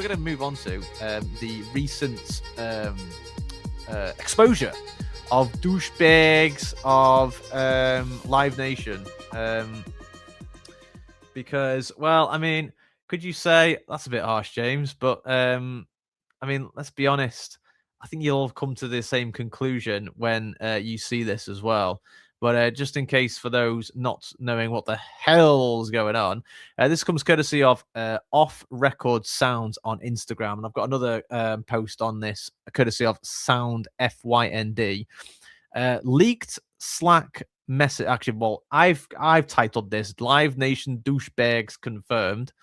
going to move on to the recent exposure of douchebags of Live Nation. Because, well, I mean, could you say that's a bit harsh, James? But I mean, let's be honest. I think you'll have come to the same conclusion when you see this as well. But just in case for those not knowing what the hell's going on, this comes courtesy of Off Record Sounds on Instagram. And I've got another post on this courtesy of Sound FYND. Leaked Slack message. Actually, well, I've titled this Live Nation Douchebags Confirmed.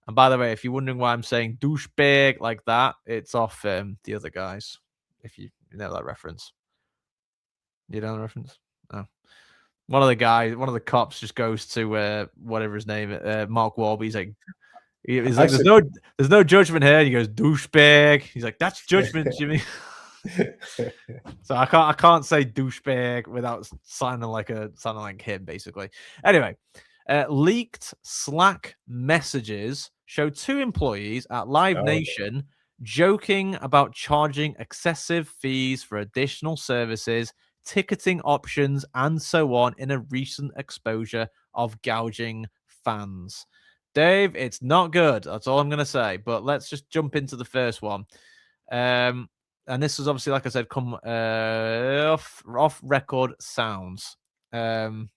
And by the way, if you're wondering why I'm saying douchebag like that, it's off the other guys. If you know that reference. You know the reference? Oh. One of the cops just goes to whatever his name, Mark Wahlberg. He's like, there's no judgment here. He goes, douchebag. He's like, that's judgment, Jimmy. So I can't say douchebag without sounding like him, basically. Anyway, leaked Slack messages show 2 employees at Live Nation joking about charging excessive fees for additional services, ticketing options, and so on in a recent exposure of gouging fans. Dave, it's not good. That's all I'm going to say. But let's just jump into the first one. And this was obviously, like I said, come off record sounds. So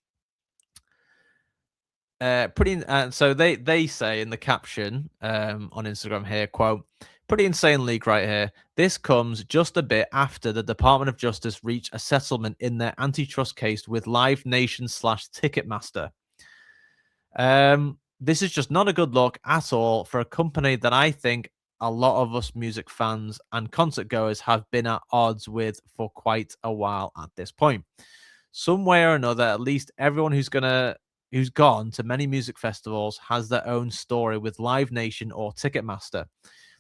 they say in the caption on Instagram here, quote, pretty insane leak right here. This comes just a bit after the Department of Justice reached a settlement in their antitrust case with Live Nation / Ticketmaster. This is just not a good look at all for a company that I think a lot of us music fans and concert goers have been at odds with for quite a while at this point. Some way or another, at least everyone who's gone to many music festivals has their own story with Live Nation or Ticketmaster.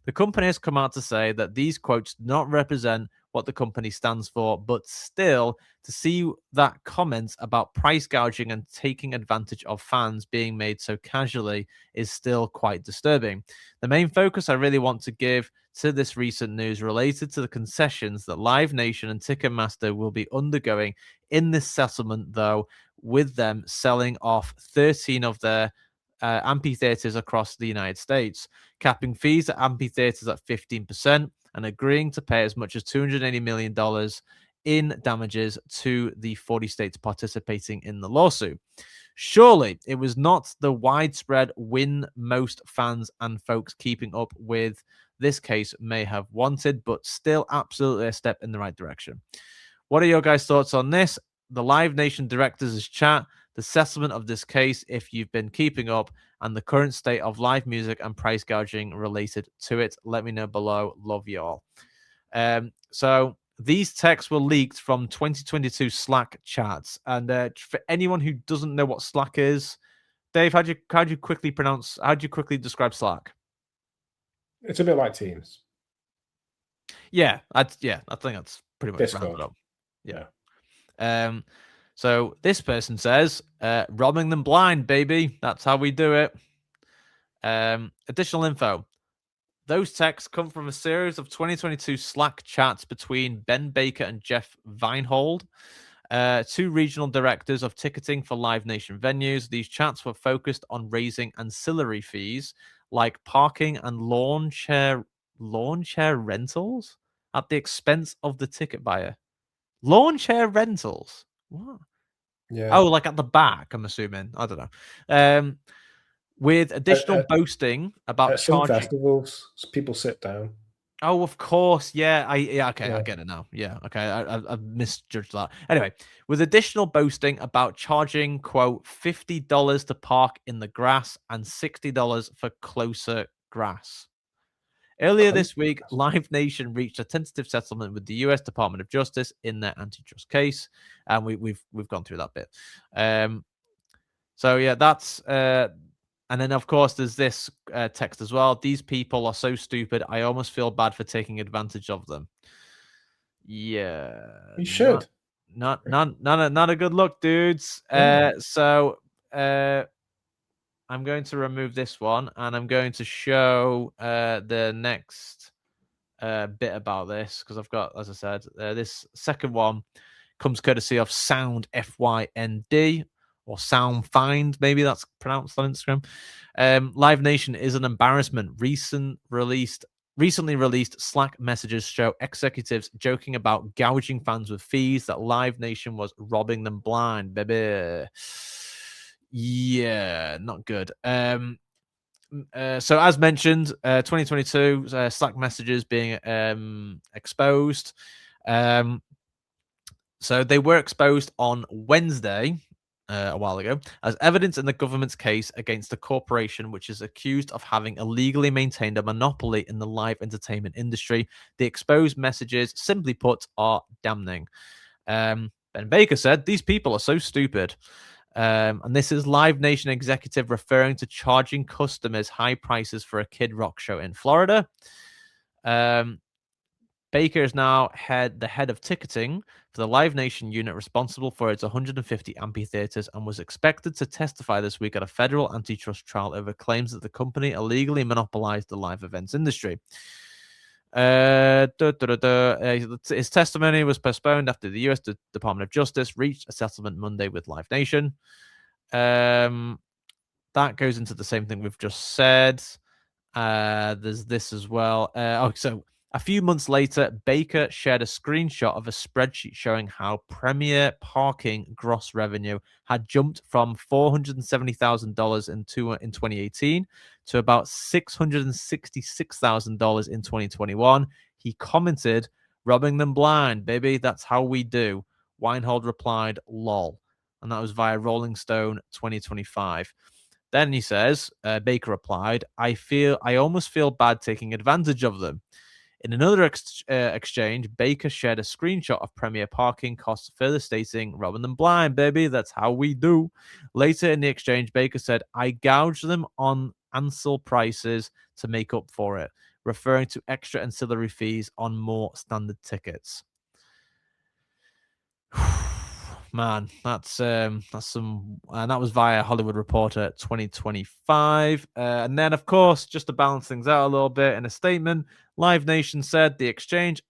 The company has come out to say that these quotes do not represent what the company stands for, but still, to see that comments about price gouging and taking advantage of fans being made so casually is still quite disturbing. The main focus I really want to give to this recent news related to the concessions that Live Nation and Ticketmaster will be undergoing in this settlement, though, with them selling off 13 of their amphitheaters across the United States, capping fees at amphitheaters at 15% and agreeing to pay as much as $280 million in damages to the 40 states participating in the lawsuit. Surely it was not the widespread win most fans and folks keeping up with this case may have wanted, but still absolutely a step in the right direction. What are your guys' thoughts on this? The Live Nation directors' chat, the settlement of this case, if you've been keeping up, and the current state of live music and price gouging related to it. Let me know below. Love you all. So these texts were leaked from 2022 Slack chats. And for anyone who doesn't know what Slack is, Dave, how'd you quickly describe Slack? It's a bit like Teams. Yeah, I think that's pretty much rounded up. Yeah. So this person says, robbing them blind, baby. That's how we do it. Additional info. Those texts come from a series of 2022 Slack chats between Ben Baker and Jeff Weinhold, 2 regional directors of ticketing for Live Nation venues. These chats were focused on raising ancillary fees like parking and lawn chair rentals at the expense of the ticket buyer. Lawn chair rentals? What? Yeah. Oh, like at the back, I'm assuming. I don't know. With additional boasting about at some charging festivals, people sit down. Oh, of course. Yeah. I get it now. Yeah. Okay. I misjudged that. Anyway, with additional boasting about charging, quote, $50 to park in the grass and $60 for closer grass. Earlier this week, Live Nation reached a tentative settlement with the U.S. Department of Justice in their antitrust case, and we've gone through that bit. So yeah, that's and then of course there's this text as well. These people are so stupid. I almost feel bad for taking advantage of them. Yeah, you should. Not a good look, dudes. So I'm going to remove this one, and I'm going to show the next bit about this, because I've got, as I said, this second one comes courtesy of Sound FYND, or Sound Find, maybe that's pronounced on Instagram. Live Nation is an embarrassment. Recently released Slack messages show executives joking about gouging fans with fees that Live Nation was robbing them blind, baby. Yeah, not good. So as mentioned, 2022 Slack messages being exposed. So they were exposed on Wednesday, a while ago, as evidence in the government's case against a corporation which is accused of having illegally maintained a monopoly in the live entertainment industry. The exposed messages, simply put, are damning. Ben Baker said, "These people are so stupid." And this is Live Nation executive referring to charging customers high prices for a Kid Rock show in Florida. Baker is now the head of ticketing for the Live Nation unit responsible for its 150 amphitheaters, and was expected to testify this week at a federal antitrust trial over claims that the company illegally monopolized the live events industry. His testimony was postponed after the U.S. Department of Justice reached a settlement Monday with Live Nation. That goes into the same thing we've just said. There's this as well. So a few months later, Baker shared a screenshot of a spreadsheet showing how Premier Parking gross revenue had jumped from $470,000 in 2018 to about $666,000 in 2021. He commented, "Robbing them blind, baby. That's how we do." Weinhold replied, "Lol." And that was via Rolling Stone 2025. Then he says, Baker replied, I almost feel bad taking advantage of them." In another exchange, Baker shared a screenshot of Premier Parking costs, further stating, "Robbing them blind, baby. That's how we do." Later in the exchange, Baker said, "I gouged them on ancil prices to make up for it," referring to extra ancillary fees on more standard tickets. Man, that's some, and that was via Hollywood Reporter 2025. And then, of course, just to balance things out a little bit, in a statement, Live Nation said the exchange,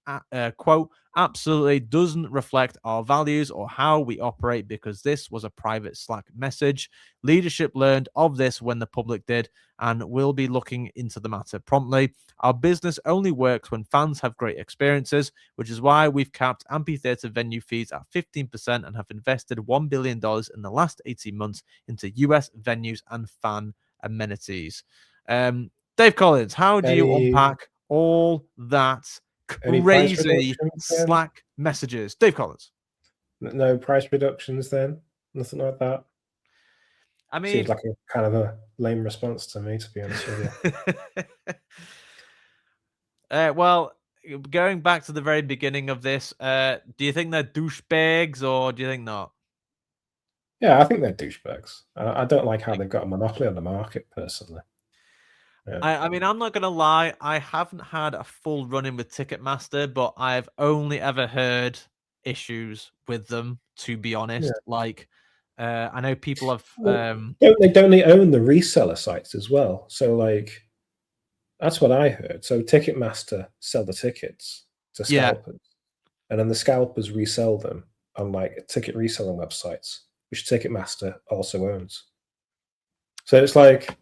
quote, "absolutely doesn't reflect our values or how we operate because this was a private Slack message. Leadership learned of this when the public did, and will be looking into the matter promptly. Our business only works when fans have great experiences, which is why we've capped amphitheater venue fees at 15% and have invested $1 billion in the last 18 months into US venues and fan amenities." Dave Collins, how do you unpack all that Any price crazy reductions then? Slack messages? Dave Collins. No price reductions then? Nothing like that? I mean, Seems like a kind of a lame response to me, to be honest with you. Well, going back to the very beginning of this, do you think they're douchebags or do you think not? Yeah, I think they're douchebags. I don't like how they've got a monopoly on the market, personally. Yeah. I mean, I'm not gonna lie, I haven't had a full run-in with Ticketmaster, but I've only ever heard issues with them, to be Yeah. honest. Like, I know people have, Well, don't they own the reseller sites as well? So, like, that's what I heard. So Ticketmaster sell the tickets to yeah, scalpers, and then the scalpers resell them on, like, ticket reselling websites, which Ticketmaster also owns. So it's like,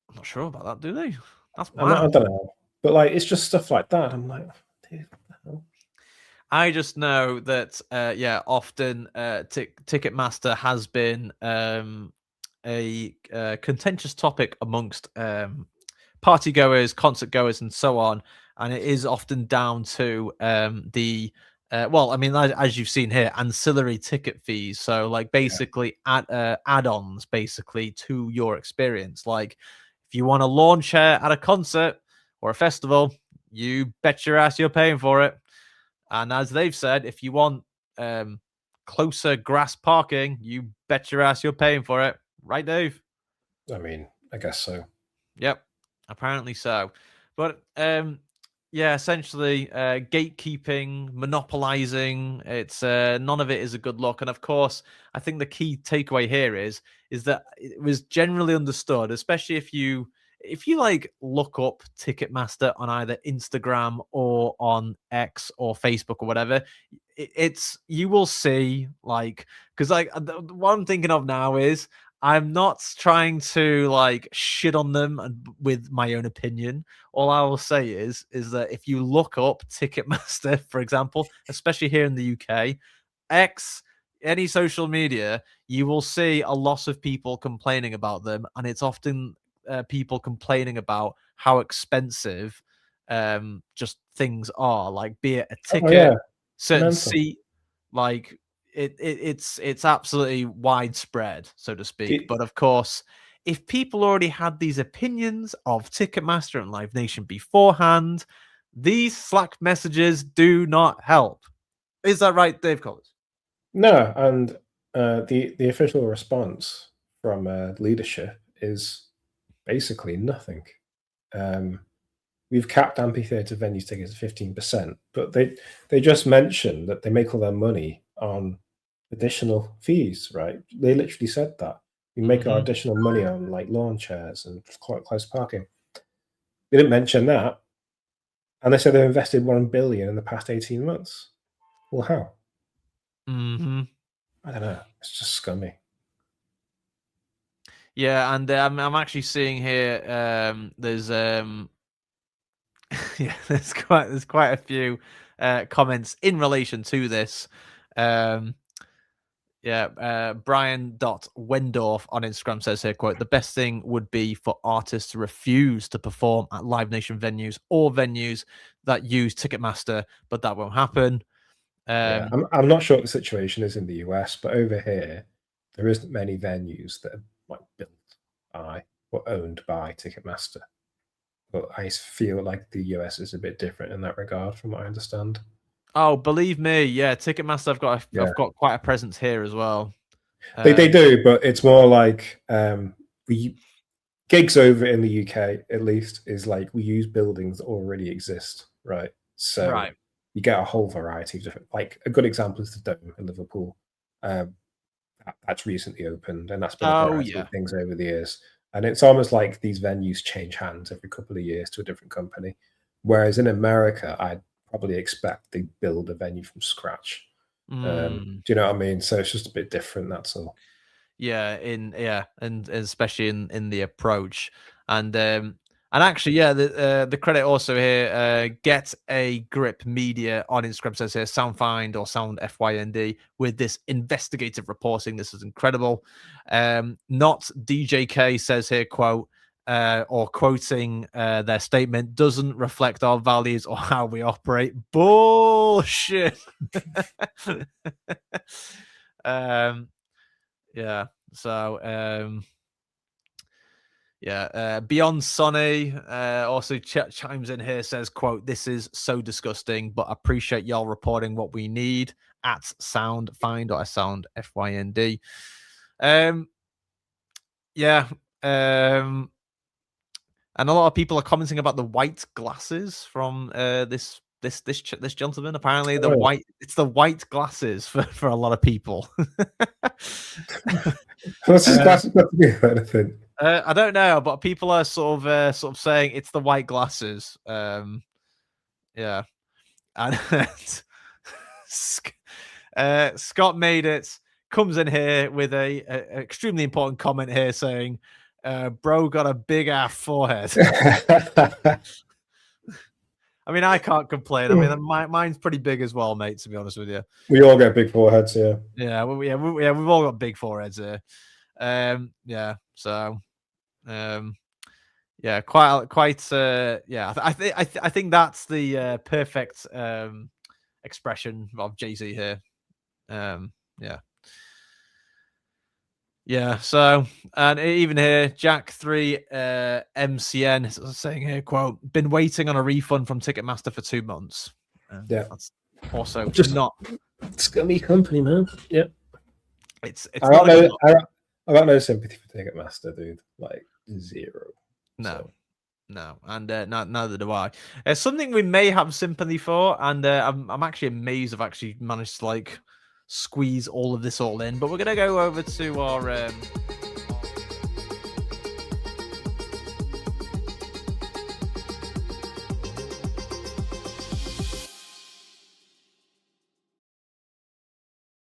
I'm not sure about that, do they? That's I mad. don't know, but, like, it's just stuff like that. I'm like, "Dude, what the hell?" I just know that, yeah, often Ticketmaster has been a contentious topic amongst party goers, concert goers, and so on. And it is often down to the well, I mean, as you've seen here, ancillary ticket fees. So, like, Yeah, basically, add-ons, basically, to your experience. Like, if you want a lawn chair at a concert or a festival, you bet your ass you're paying for it. And as they've said, if you want closer grass parking, you bet your ass you're paying for it. Right, Dave? I mean, I guess so. Yep, apparently so. But Yeah, essentially gatekeeping, monopolizing. It's none of it is a good look. And of course, I think the key takeaway here is that it was generally understood, especially if you like look up Ticketmaster on either Instagram or on X or Facebook or whatever, it's you will see like because what I'm thinking of now is I'm not trying to like shit on them with my own opinion. All I will say is that if you look up Ticketmaster, for example, especially here in the UK, X, any social media, you will see a lot of people complaining about them, and it's often people complaining about how expensive just things are, like be it a Oh ticket, yeah, certain mental. seat, like it's absolutely widespread, so to speak. Do- But of course, if people already had these opinions of Ticketmaster and Live Nation beforehand, these Slack messages do not help. Is that right, Dave Collins? No, and the official response from leadership is basically nothing. Um, we've capped amphitheatre venue tickets at 15%, but they just mentioned that they make all their money on additional fees, right? They literally said that we make our Hmm. additional money on like lawn chairs and close parking. They didn't mention that, and they said they've invested 1 billion in the past 18 months. Well, how? Hmm. I don't know. It's just scummy. Yeah, and I'm actually seeing here. There's yeah, there's quite a few comments in relation to this. Um, Yeah, Brian Wendorf on Instagram says here, quote, the best thing would be for artists to refuse to perform at Live Nation venues or venues that use Ticketmaster, but that won't happen. Yeah, Um, I'm not sure what the situation is in the US, but over here, there isn't many venues that are like built by or owned by Ticketmaster. But I feel like the US is a bit different in that regard, from what I understand. oh, believe me, yeah, Ticketmaster, Yeah, I've got quite a presence here as well. they Um, do, but it's more like we gigs over in the UK at least is like we use buildings that already exist, right? So right. you get a whole variety of different. Like a good example is the Dome in Liverpool. Um, that's recently opened, and that's been a Oh variety of yeah. things over the years. And it's almost like these venues change hands every couple of years to a different company. Whereas in America, I'd probably expect they build a venue from scratch. Mm. Do you know what I mean? So it's just a bit different. That's all. Yeah, and especially in the approach, and actually, yeah, the credit also here, get a grip media on Instagram says here, Soundfind or Sound FYND with this investigative reporting. This is incredible. Not DJK says here, quote. Or quoting their statement doesn't reflect our values or how we operate. Bullshit. um, yeah. So, yeah. Beyond Sonny also chimes in here, says, "quote This is so disgusting, but appreciate y'all reporting what we need at Sound Find or Sound FYND." Um, yeah. Um, and a lot of people are commenting about the white glasses from this gentleman. Apparently, Oh, it's the white glasses for a lot of people. what's this um, glasses got to do with anything? I don't know, but people are sort of saying it's the white glasses. Yeah, and Scott made it. Comes in here with a extremely important comment here saying, "Bro got a big ass forehead." I mean, I can't complain. I mean, mine's pretty big as well, mate. To be honest with you, We all get big foreheads here. yeah, we've all got big foreheads here. Yeah, so um, yeah, quite. Yeah, I think that's the perfect expression of Jay Z here. Yeah, yeah. So, and even here, Jack 3 MCN is saying here, quote, been waiting on a refund from Ticketmaster for 2 months. Yeah, That's also just not. scummy company, man. Yeah, It's not a good look. I got no sympathy for Ticketmaster, dude. Like zero. No, So No, and neither do I. Something we may have sympathy for, and I'm actually amazed I've actually managed to like squeeze all of this all in. But we're gonna go over to our